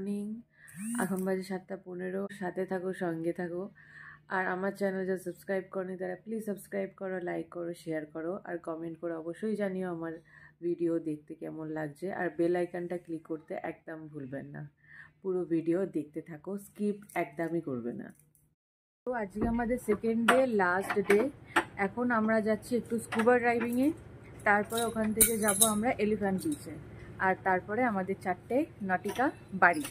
Morning. এখন বাজে 7:15। সাথে থাকো, সঙ্গে থাকো। আর আমার চ্যানেল যা সাবস্ক্রাইব করনি তারা প্লিজ সাবস্ক্রাইব করো, লাইক করো, শেয়ার করো আর কমেন্ট করে অবশ্যই জানিও আমার ভিডিও দেখতে কেমন লাগছে। আর বেল আইকনটা ক্লিক করতে একদম ভুলবেন না। পুরো ভিডিও দেখতে থাকো, স্কিপ একদমই করবে না। তো আজকে আমাদের সেকেন্ড ডে, লাস্ট ডে। এখন আমরা যাচ্ছি একটু স্কুবা ড্রাইভিংয়ে, তারপরে ওখান থেকে যাব আমরা এলিফ্যান্ট বিচে, আর তারপরে আমাদের 4টে নটিকা বাড়ি।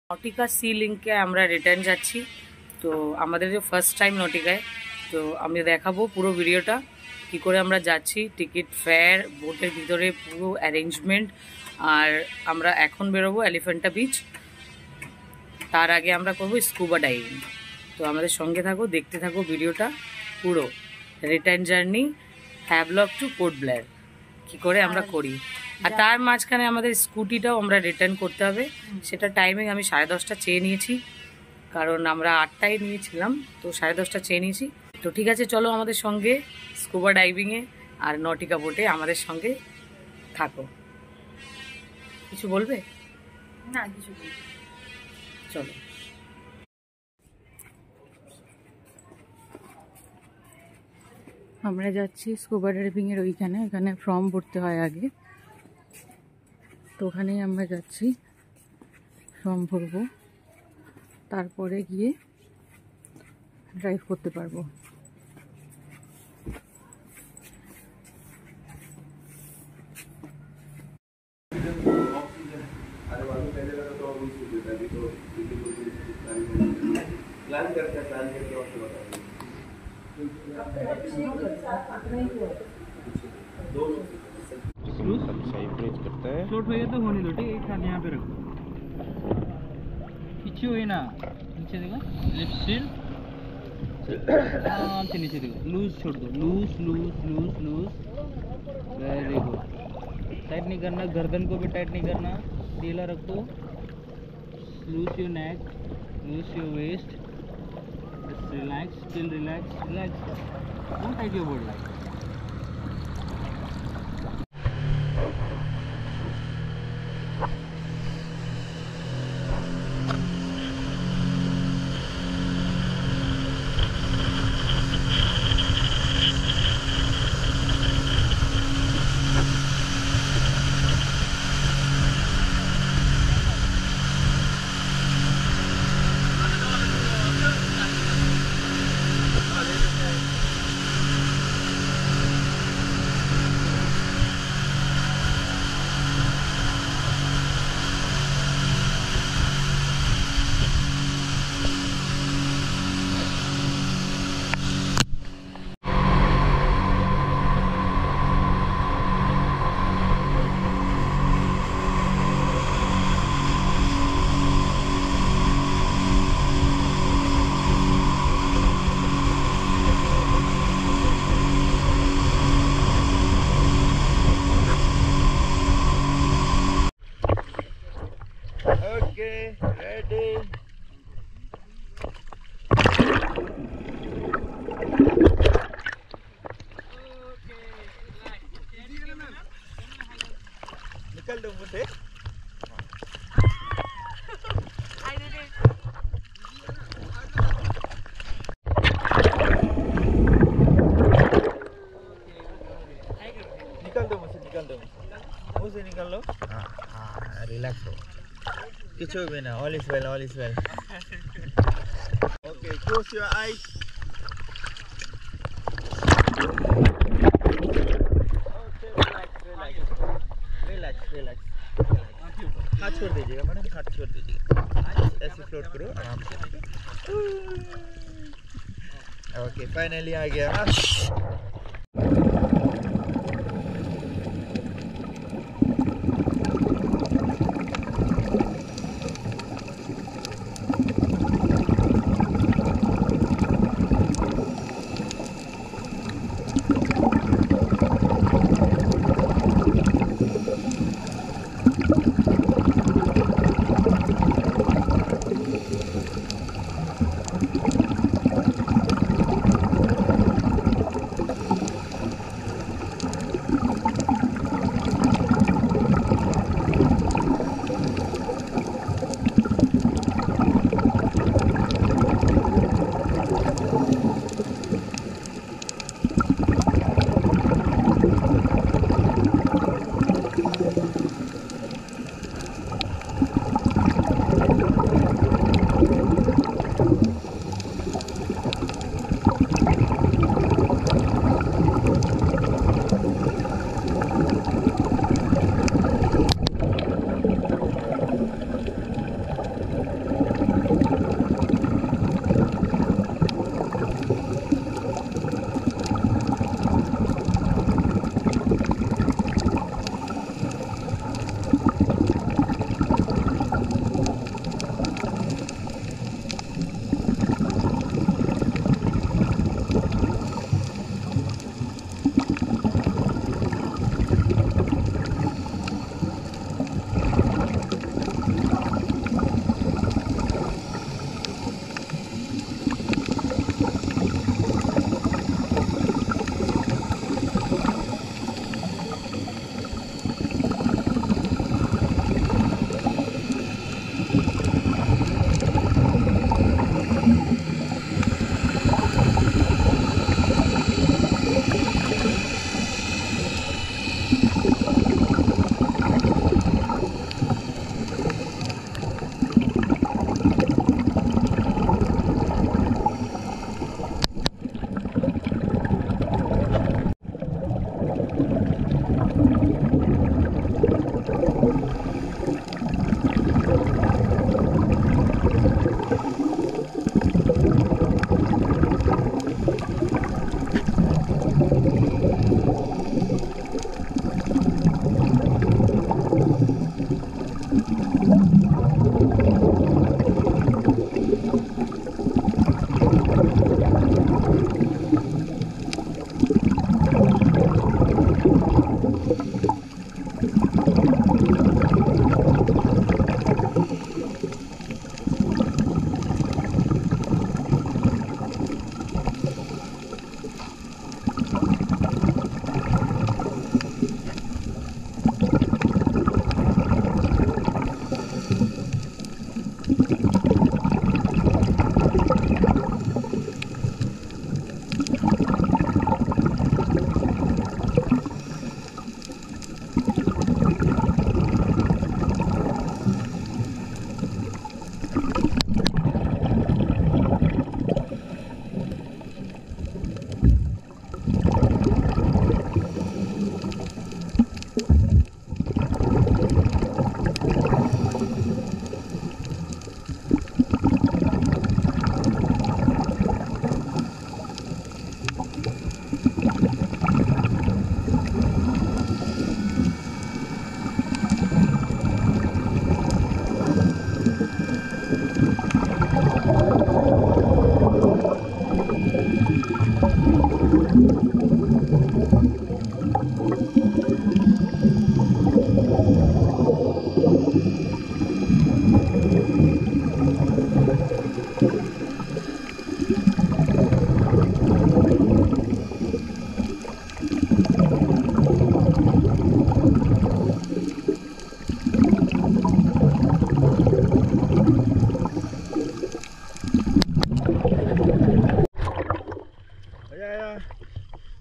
নটিকা সি লিঙ্কে আমরা রিটার্ন যাচ্ছি। তো আমাদের যে ফার্স্ট টাইম নটিকায়, তো আমি দেখাবো পুরো ভিডিওটা কি করে আমরা যাচ্ছি, টিকিট, ফেয়ার, বোটের ভিতরে পুরো অ্যারেঞ্জমেন্ট। আর আমরা এখন বেরোবো এলিফ্যান্টা বিচ, তার আগে আমরা করবো স্কুবা ডাইভিং। তো আমাদের সঙ্গে থাকো, দেখতে থাকো ভিডিওটা পুরো return journey Havelock to Port Blair কি করে আমরা করি। আর তার মাঝখানে আমাদের স্কুটিটাও আমরা রিটার্ন করতে হবে। সেটা টাইমিং আমি 10:30 চেয়ে নিয়েছি, কারণ আমরা 8টায় নিয়েছিলাম, তো 10:30 চেয়ে নিয়েছি। তো ঠিক আছে, চলো আমাদের সঙ্গে স্কুবা ডাইভিংয়ে আর নটিকা বোটে আমাদের সঙ্গে থাকো। কিছু বলবে? না, কিছু বলবে। চলো। আমরা যাচ্ছি স্কুবা ড্রাইভিংয়ের ওইখানে, এখানে ফর্ম ভরতে হয় আগে, তো ওখানেই আমরা যাচ্ছি। ফর্ম ভরবো, তারপরে গিয়ে ড্রাইভ করতে পারবো। फ्लोट हो गया तो होने दो, ठीक है। एक हाथ यहाँ पे रखो, पीछे हुए ना, नीचे देखो, लिफ्ट स्टिल, आराम से नीचे देखो, लूज छोड़ दो, loose loose loose loose, very good. Tight नहीं करना, गर्दन को भी टाइट नहीं करना, ढीला रखो, loose your neck, loose your waist, relax, still relax, relax, don't tight your body like. Okay, ready. निकल दो मुझे। निकल दो मुझे, निकल दो मुझे, निकल लो। हाँ, रिलैक्स हो, किछु भी ना, all is well, all is well. Okay, close your eyes. Okay, relax, relax, relax, relax. हाथ छोड़ दीजिएगा मैडम, हाथ छोड़ दीजिएगा, ऐसे फ्लोट करो आराम से। ओके, फाइनली आ गया।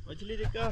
मछली देखा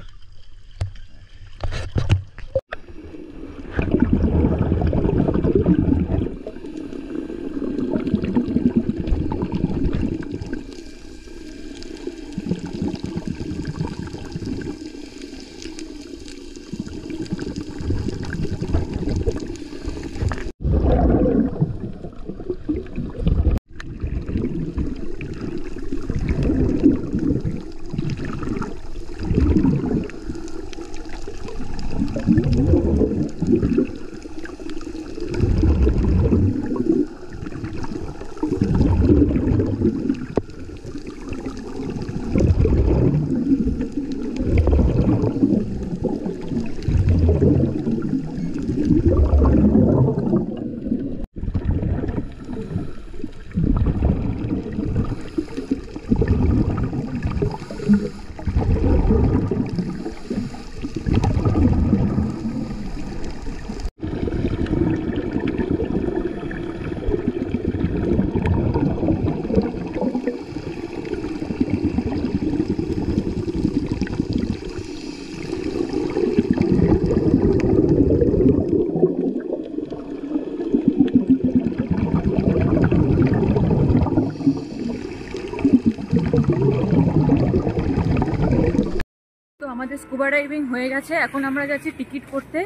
আমাদের স্কুবা ডাইভিং হয়ে গেছে। এখন আমরা যাচ্ছি টিকিট করতে।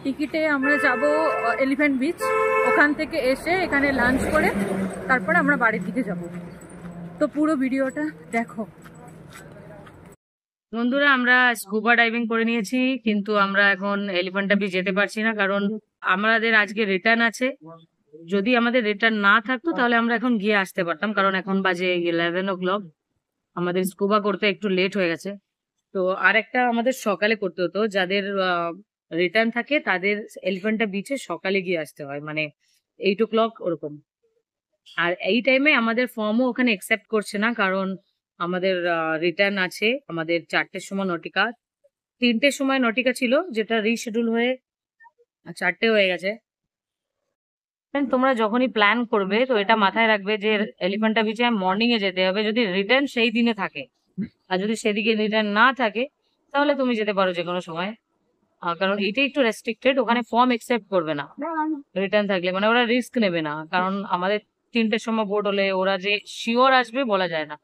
টিকিটে আমরা যাব এলিফ্যান্ট বিচ। ওখান থেকে এসে এখানে লাঞ্চ করে তারপরে আমরা বাড়ির দিকে যাব। তো পুরো ভিডিওটা দেখো। বন্ধুরা, আমরা স্কুবা ডাইভিং করে নিয়েছি, কিন্তু আমরা এখন এলিফ্যান্টা বিচ যেতে পারছি না, কারণ আমাদের আজকে রিটার্ন আছে। যদি আমাদের রিটার্ন না থাকতো তাহলে আমরা এখন গিয়ে আসতে পারতাম, কারণ এখন বাজে 11 o'clock। আমাদের স্কুবা করতে একটু লেট হয়ে গেছে। তো আরেকটা আমাদের সকালে করতে হতো, যাদের রিটার্ন থাকে তাদের এলিফ্যান্টা বিচে সকালে গিয়ে আসতে হয়, মানে 8 o'clock ওরকম। আর এই টাইমে আমাদের ফর্মও ওখানে অ্যাকসেপ্ট করছে না, কারণ আমাদের রিটার্ন আছে আমাদের 4টের সময় নটিকা। 3টের সময় নটিকা ছিল, যেটা রিশিডিউল হয়ে 4টে হয়ে গেছে। তোমরা যখনই প্ল্যান করবে তো এটা মাথায় রাখবে যে এলিফ্যান্টা বিচে মর্নিং এ যেতে হবে, যদি রিটার্ন সেই দিনে থাকে। আর যদি সেদিকে রিটার্ন না থাকে তাহলে তুমি যেতে পারো যে কোনো সময়, কারণ এটা একটু রেস্ট্রিক্টেড। ওখানে ফর্ম একসেপ্ট করবে না রিটার্ন থাকলে, মানে ওরা রিস্ক নেবে না, কারণ আমাদের 3টের সময় বোর্ড হলে ওরা যে শিওর আসবে বলা যায় না।